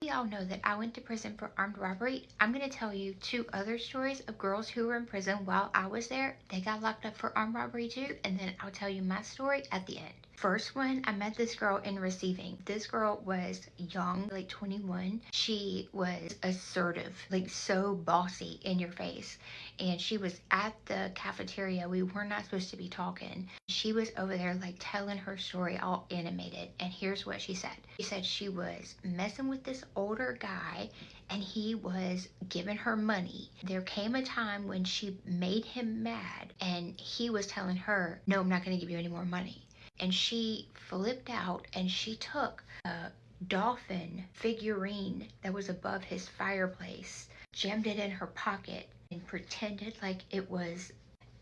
Y'all know that I went to prison for armed robbery. I'm going to tell you 2 other stories of girls who were in prison while I was there. They got locked up for armed robbery too, and then I'll tell you my story at the end. First one, I met this girl in receiving. This girl was young, like 21. She was assertive, like so bossy in your face. And she was at the cafeteria. We were not supposed to be talking. She was over there like telling her story all animated. And here's what she said. She said she was messing with this older guy and he was giving her money. There came a time when she made him mad and he was telling her, no, I'm not going to give you any more money. And she flipped out and she took a dolphin figurine that was above his fireplace, jammed it in her pocket, and pretended like it was.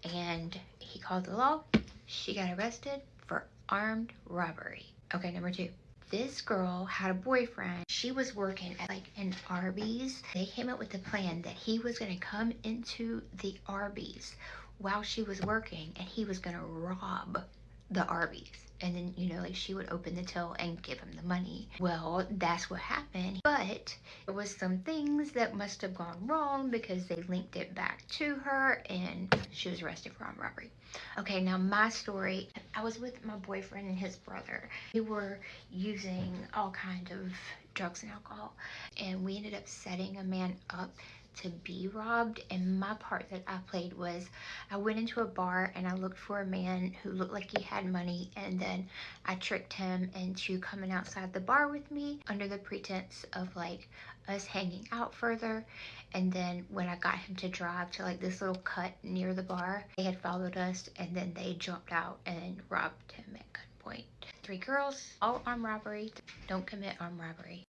And he called the law. She got arrested for armed robbery. Okay, number 2. This girl had a boyfriend. She was working at like an Arby's. They came up with the plan that he was going to come into the Arby's while she was working and he was going to rob the Arby's. And then, like she would open the till and give him the money. Well, that's what happened. But there was some things that must have gone wrong because they linked it back to her and she was arrested for armed robbery. Okay, now my story. I was with my boyfriend and his brother. We were using all kinds of drugs and alcohol, and we ended up setting a man up to be robbed. And my part that I played was I went into a bar and I looked for a man who looked like he had money, and then I tricked him into coming outside the bar with me under the pretense of like us hanging out further. And then when I got him to drive to like this little cut near the bar, they had followed us and then they jumped out and robbed him at gunpoint. 3 girls, all armed robbery. Don't commit armed robbery.